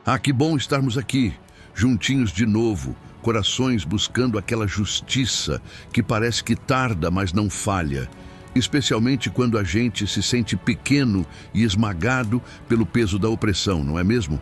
Ah, que bom estarmos aqui, juntinhos de novo, corações buscando aquela justiça que parece que tarda, mas não falha, especialmente quando a gente se sente pequeno e esmagado pelo peso da opressão, não é mesmo?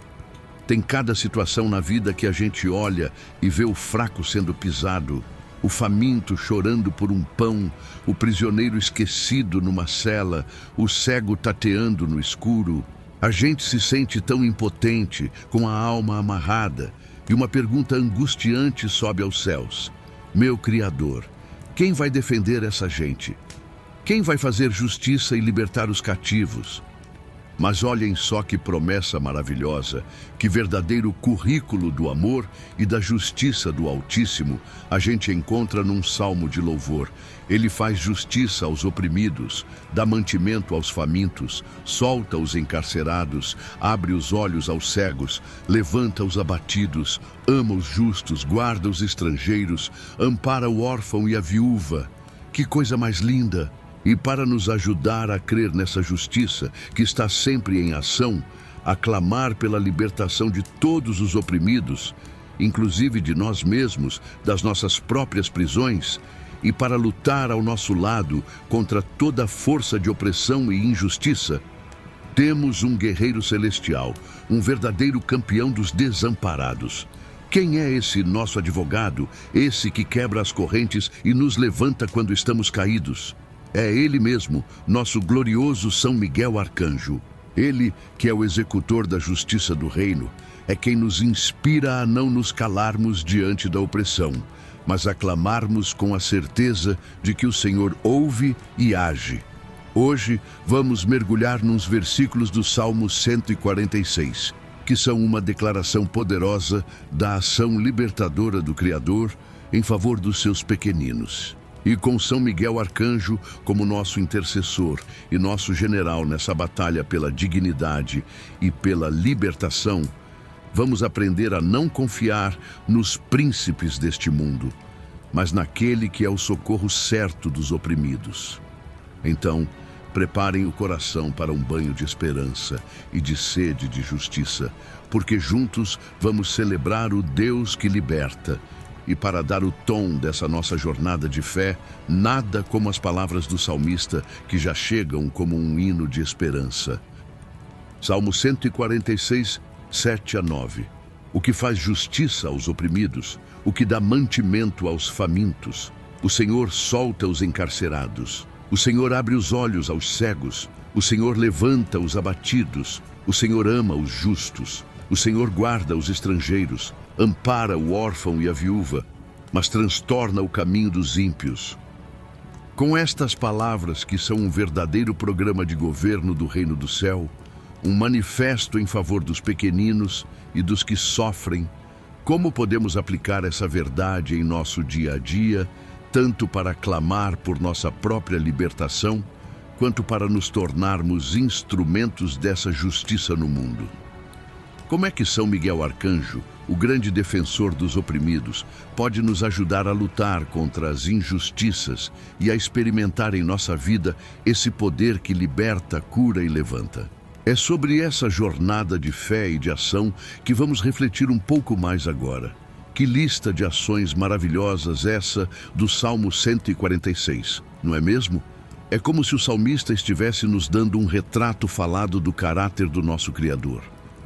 Tem cada situação na vida que a gente olha e vê o fraco sendo pisado, o faminto chorando por um pão, o prisioneiro esquecido numa cela, o cego tateando no escuro. A gente se sente tão impotente, com a alma amarrada, e uma pergunta angustiante sobe aos céus. Meu Criador, quem vai defender essa gente? Quem vai fazer justiça e libertar os cativos? Mas olhem só que promessa maravilhosa, que verdadeiro currículo do amor e da justiça do Altíssimo a gente encontra num salmo de louvor. Ele faz justiça aos oprimidos, dá mantimento aos famintos, solta os encarcerados, abre os olhos aos cegos, levanta os abatidos, ama os justos, guarda os estrangeiros, ampara o órfão e a viúva. Que coisa mais linda! E para nos ajudar a crer nessa justiça que está sempre em ação, a clamar pela libertação de todos os oprimidos, inclusive de nós mesmos, das nossas próprias prisões, e para lutar ao nosso lado contra toda força de opressão e injustiça, temos um guerreiro celestial, um verdadeiro campeão dos desamparados. Quem é esse nosso advogado, esse que quebra as correntes e nos levanta quando estamos caídos? É ele mesmo, nosso glorioso São Miguel Arcanjo. Ele, que é o executor da justiça do reino, é quem nos inspira a não nos calarmos diante da opressão, mas a clamarmos com a certeza de que o Senhor ouve e age. Hoje, vamos mergulhar nos versículos do Salmo 146, que são uma declaração poderosa da ação libertadora do Criador em favor dos seus pequeninos. E com São Miguel Arcanjo como nosso intercessor e nosso general nessa batalha pela dignidade e pela libertação, vamos aprender a não confiar nos príncipes deste mundo, mas naquele que é o socorro certo dos oprimidos. Então, preparem o coração para um banho de esperança e de sede de justiça, porque juntos vamos celebrar o Deus que liberta. E para dar o tom dessa nossa jornada de fé, nada como as palavras do salmista que já chegam como um hino de esperança. Salmo 146, 7 a 9. O que faz justiça aos oprimidos, o que dá mantimento aos famintos. O Senhor solta os encarcerados. O Senhor abre os olhos aos cegos. O Senhor levanta os abatidos. O Senhor ama os justos. O Senhor guarda os estrangeiros. Ampara o órfão e a viúva, mas transtorna o caminho dos ímpios. Com estas palavras, que são um verdadeiro programa de governo do Reino do Céu, um manifesto em favor dos pequeninos e dos que sofrem, como podemos aplicar essa verdade em nosso dia a dia, tanto para clamar por nossa própria libertação, quanto para nos tornarmos instrumentos dessa justiça no mundo? Como é que São Miguel Arcanjo, o grande defensor dos oprimidos, pode nos ajudar a lutar contra as injustiças e a experimentar em nossa vida esse poder que liberta, cura e levanta? É sobre essa jornada de fé e de ação que vamos refletir um pouco mais agora. Que lista de ações maravilhosas essa do Salmo 146, não é mesmo? É como se o salmista estivesse nos dando um retrato falado do caráter do nosso Criador.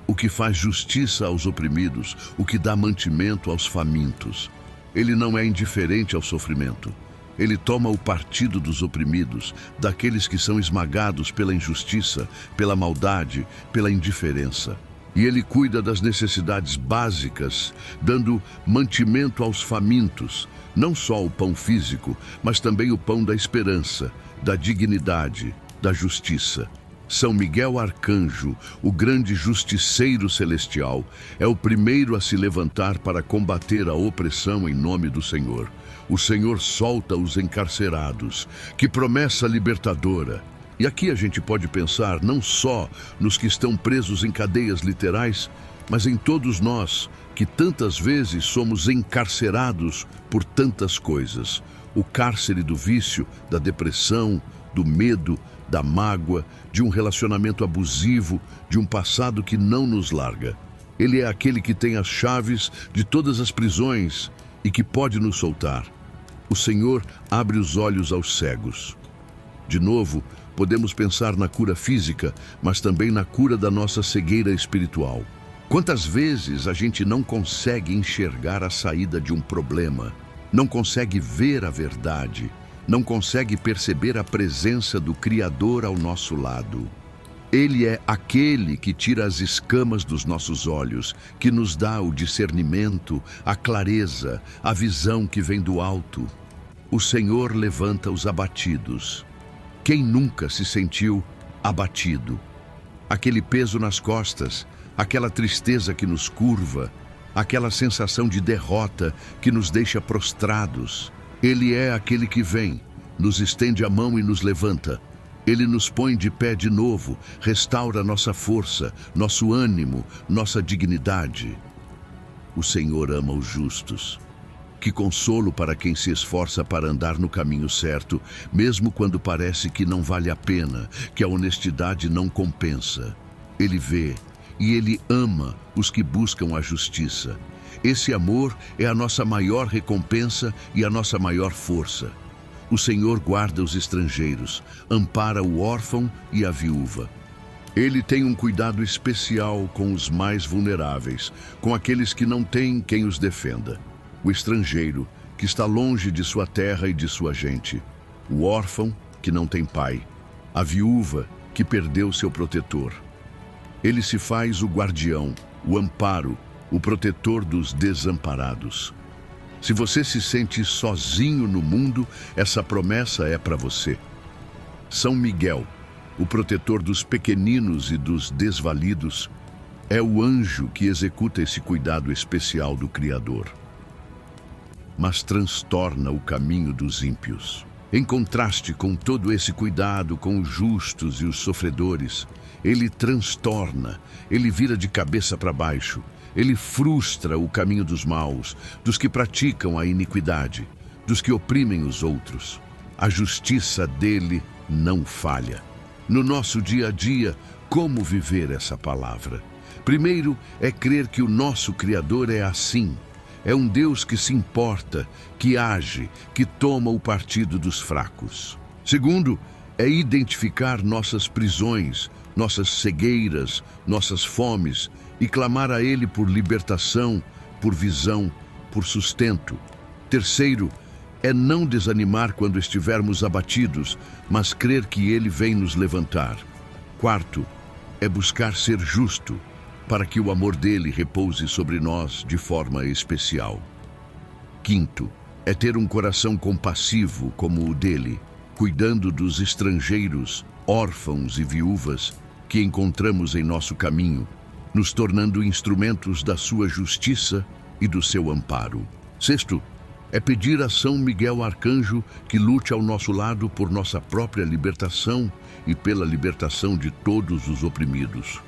O que faz justiça aos oprimidos, o que dá mantimento aos famintos. Ele não é indiferente ao sofrimento. Ele toma o partido dos oprimidos, daqueles que são esmagados pela injustiça, pela maldade, pela indiferença. E ele cuida das necessidades básicas, dando mantimento aos famintos, não só o pão físico, mas também o pão da esperança, da dignidade, da justiça. São Miguel Arcanjo, o grande justiceiro celestial, é o primeiro a se levantar para combater a opressão em nome do Senhor. O Senhor solta os encarcerados. Que promessa libertadora! E aqui a gente pode pensar não só nos que estão presos em cadeias literais, mas em todos nós, que tantas vezes somos encarcerados por tantas coisas. O cárcere do vício, da depressão, do medo, da mágoa, de um relacionamento abusivo, de um passado que não nos larga. Ele é aquele que tem as chaves de todas as prisões e que pode nos soltar. O Senhor abre os olhos aos cegos. De novo, podemos pensar na cura física, mas também na cura da nossa cegueira espiritual. Quantas vezes a gente não consegue enxergar a saída de um problema, não consegue ver a verdade, não consegue perceber a presença do Criador ao nosso lado. Ele é aquele que tira as escamas dos nossos olhos, que nos dá o discernimento, a clareza, a visão que vem do alto. O Senhor levanta os abatidos. Quem nunca se sentiu abatido? Aquele peso nas costas, aquela tristeza que nos curva, aquela sensação de derrota que nos deixa prostrados. Ele é aquele que vem, nos estende a mão e nos levanta. Ele nos põe de pé de novo, restaura nossa força, nosso ânimo, nossa dignidade. O Senhor ama os justos. Que consolo para quem se esforça para andar no caminho certo, mesmo quando parece que não vale a pena, que a honestidade não compensa. Ele vê e Ele ama os que buscam a justiça. Esse amor é a nossa maior recompensa e a nossa maior força. O Senhor guarda os estrangeiros, ampara o órfão e a viúva. Ele tem um cuidado especial com os mais vulneráveis, com aqueles que não têm quem os defenda. O estrangeiro, que está longe de sua terra e de sua gente. O órfão, que não tem pai. A viúva, que perdeu seu protetor. Ele se faz o guardião, o amparo, o protetor dos desamparados. Se você se sente sozinho no mundo, essa promessa é para você. São Miguel, o protetor dos pequeninos e dos desvalidos, é o anjo que executa esse cuidado especial do Criador. Mas transtorna o caminho dos ímpios. Em contraste com todo esse cuidado com os justos e os sofredores, ele transtorna, ele vira de cabeça para baixo, ele frustra o caminho dos maus, dos que praticam a iniquidade, dos que oprimem os outros. A justiça dele não falha. No nosso dia a dia, como viver essa palavra? Primeiro, é crer que o nosso Criador é assim. É um Deus que se importa, que age, que toma o partido dos fracos. Segundo, é identificar nossas prisões, nossas cegueiras, nossas fomes e clamar a Ele por libertação, por visão, por sustento. Terceiro, é não desanimar quando estivermos abatidos, mas crer que Ele vem nos levantar. Quarto, é buscar ser justo, para que o amor dele repouse sobre nós de forma especial. Quinto, é ter um coração compassivo como o dele, cuidando dos estrangeiros, órfãos e viúvas que encontramos em nosso caminho, nos tornando instrumentos da sua justiça e do seu amparo. Sexto, é pedir a São Miguel Arcanjo que lute ao nosso lado por nossa própria libertação e pela libertação de todos os oprimidos.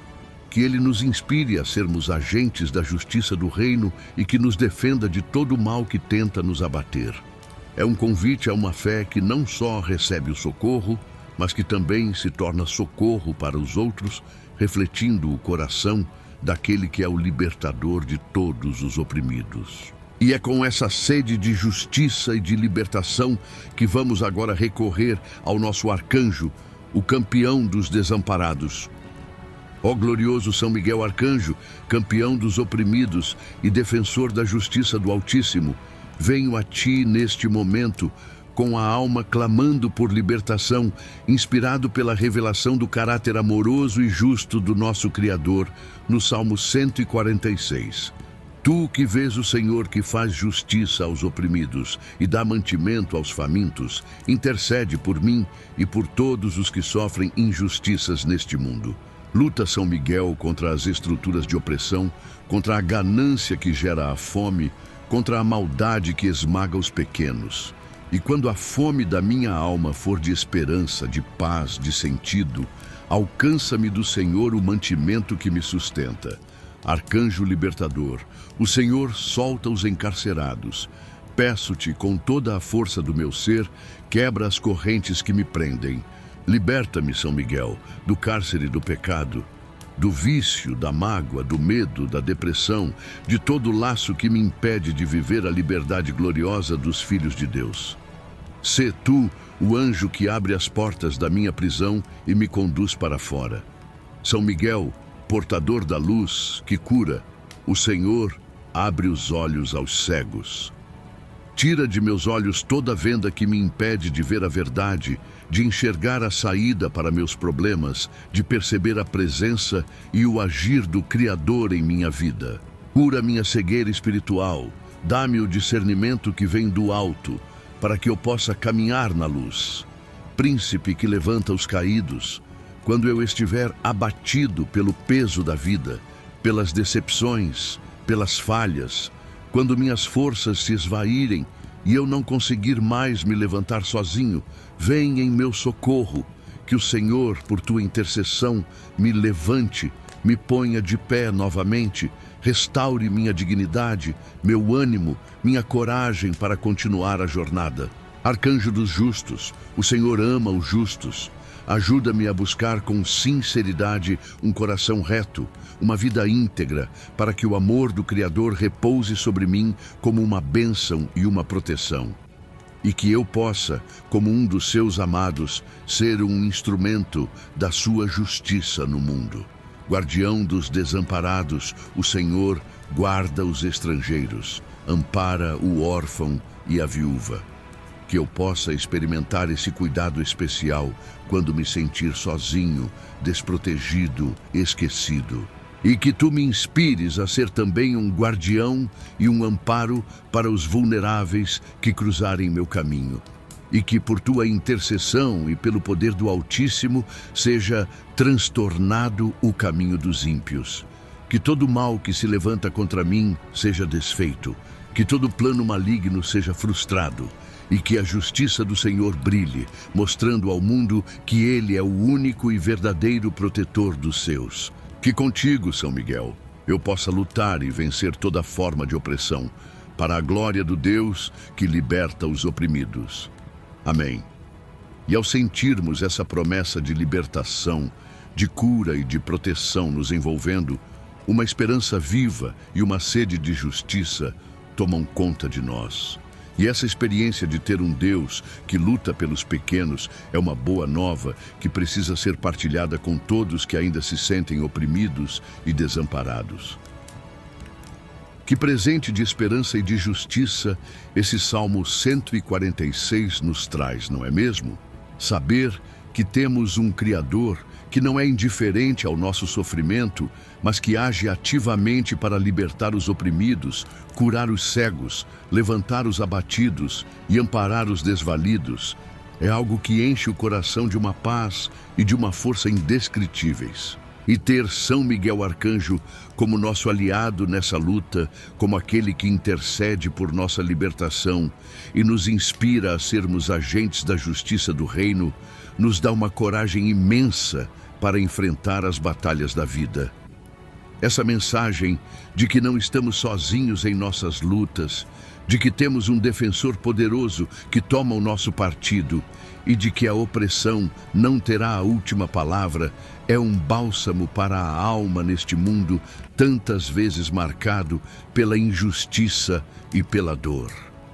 Que ele nos inspire a sermos agentes da justiça do reino e que nos defenda de todo o mal que tenta nos abater. É um convite a uma fé que não só recebe o socorro, mas que também se torna socorro para os outros, refletindo o coração daquele que é o libertador de todos os oprimidos. E é com essa sede de justiça e de libertação que vamos agora recorrer ao nosso arcanjo, o campeão dos desamparados. Ó glorioso São Miguel Arcanjo, campeão dos oprimidos e defensor da justiça do Altíssimo, venho a ti neste momento, com a alma clamando por libertação, inspirado pela revelação do caráter amoroso e justo do nosso Criador, no Salmo 146. Tu que vês o Senhor que faz justiça aos oprimidos e dá mantimento aos famintos, intercede por mim e por todos os que sofrem injustiças neste mundo. Luta São Miguel contra as estruturas de opressão, contra a ganância que gera a fome, contra a maldade que esmaga os pequenos. E quando a fome da minha alma for de esperança, de paz, de sentido, alcança-me do Senhor o mantimento que me sustenta. Arcanjo libertador, o Senhor solta os encarcerados. Peço-te com toda a força do meu ser, quebra as correntes que me prendem. Liberta-me, São Miguel, do cárcere do pecado. do vício, da mágoa, do medo, da depressão, de todo o laço que me impede de viver a liberdade gloriosa dos filhos de Deus. Sê tu o anjo que abre as portas da minha prisão e me conduz para fora. São Miguel, portador da luz, que cura, o Senhor abre os olhos aos cegos. Tira de meus olhos toda a venda que me impede de ver a verdade, de enxergar a saída para meus problemas, de perceber a presença e o agir do Criador em minha vida. Cura minha cegueira espiritual, dá-me o discernimento que vem do alto, para que eu possa caminhar na luz. Príncipe que levanta os caídos, quando eu estiver abatido pelo peso da vida, pelas decepções, pelas falhas, quando minhas forças se esvaírem e eu não conseguir mais me levantar sozinho, vem em meu socorro, que o Senhor, por tua intercessão, me levante, me ponha de pé novamente, restaure minha dignidade, meu ânimo, minha coragem para continuar a jornada. Arcanjo dos justos, o Senhor ama os justos. Ajuda-me a buscar com sinceridade um coração reto, uma vida íntegra, para que o amor do Criador repouse sobre mim como uma bênção e uma proteção. E que eu possa, como um dos seus amados, ser um instrumento da sua justiça no mundo. Guardião dos desamparados, o Senhor guarda os estrangeiros, ampara o órfão e a viúva. Que eu possa experimentar esse cuidado especial quando me sentir sozinho, desprotegido, esquecido. E que tu me inspires a ser também um guardião e um amparo para os vulneráveis que cruzarem meu caminho. E que por tua intercessão e pelo poder do Altíssimo seja transtornado o caminho dos ímpios. Que todo mal que se levanta contra mim seja desfeito. Que todo plano maligno seja frustrado. E que a justiça do Senhor brilhe, mostrando ao mundo que Ele é o único e verdadeiro protetor dos seus. Que contigo, São Miguel, eu possa lutar e vencer toda forma de opressão, para a glória do Deus que liberta os oprimidos. Amém. E ao sentirmos essa promessa de libertação, de cura e de proteção nos envolvendo, uma esperança viva e uma sede de justiça tomam conta de nós. E essa experiência de ter um Deus que luta pelos pequenos é uma boa nova que precisa ser partilhada com todos que ainda se sentem oprimidos e desamparados. Que presente de esperança e de justiça esse Salmo 146 nos traz, não é mesmo? Saber que temos um Criador que não é indiferente ao nosso sofrimento, mas que age ativamente para libertar os oprimidos, curar os cegos, levantar os abatidos e amparar os desvalidos, é algo que enche o coração de uma paz e de uma força indescritíveis. E ter São Miguel Arcanjo como nosso aliado nessa luta, como aquele que intercede por nossa libertação e nos inspira a sermos agentes da justiça do reino, nos dá uma coragem imensa para enfrentar as batalhas da vida. Essa mensagem de que não estamos sozinhos em nossas lutas, de que temos um defensor poderoso que toma o nosso partido e de que a opressão não terá a última palavra, é um bálsamo para a alma neste mundo tantas vezes marcado pela injustiça e pela dor.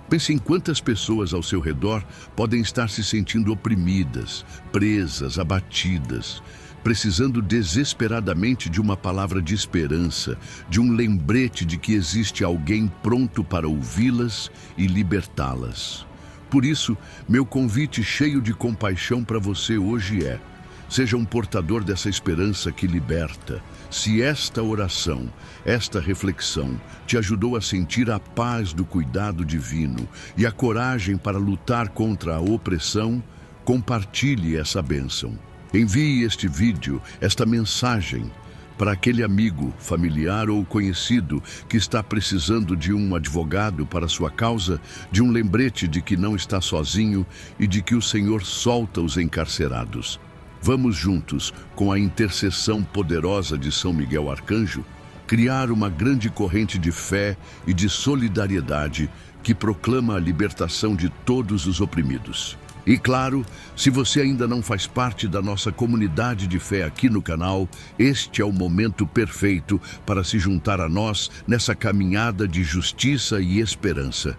Pense em quantas pessoas ao seu redor podem estar se sentindo oprimidas, presas, abatidas, precisando desesperadamente de uma palavra de esperança, de um lembrete de que existe alguém pronto para ouvi-las e libertá-las. Por isso, meu convite cheio de compaixão para você hoje é: seja um portador dessa esperança que liberta. Se esta oração, esta reflexão te ajudou a sentir a paz do cuidado divino e a coragem para lutar contra a opressão, compartilhe essa bênção. Envie este vídeo, esta mensagem, para aquele amigo, familiar ou conhecido que está precisando de um advogado para sua causa, de um lembrete de que não está sozinho e de que o Senhor solta os encarcerados. Vamos juntos, com a intercessão poderosa de São Miguel Arcanjo, criar uma grande corrente de fé e de solidariedade que proclama a libertação de todos os oprimidos. E claro, se você ainda não faz parte da nossa comunidade de fé aqui no canal, este é o momento perfeito para se juntar a nós nessa caminhada de justiça e esperança.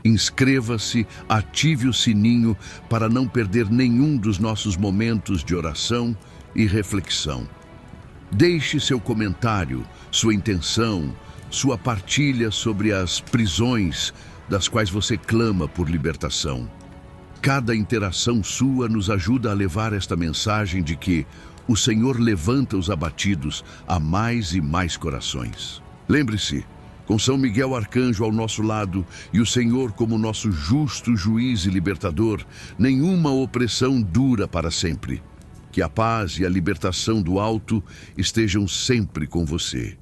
Inscreva-se, ative o sininho para não perder nenhum dos nossos momentos de oração e reflexão. Deixe seu comentário, sua intenção, sua partilha sobre as prisões das quais você clama por libertação. Cada interação sua nos ajuda a levar esta mensagem de que o Senhor levanta os abatidos a mais e mais corações. Lembre-se, com São Miguel Arcanjo ao nosso lado e o Senhor como nosso justo juiz e libertador, nenhuma opressão dura para sempre. Que a paz e a libertação do alto estejam sempre com você.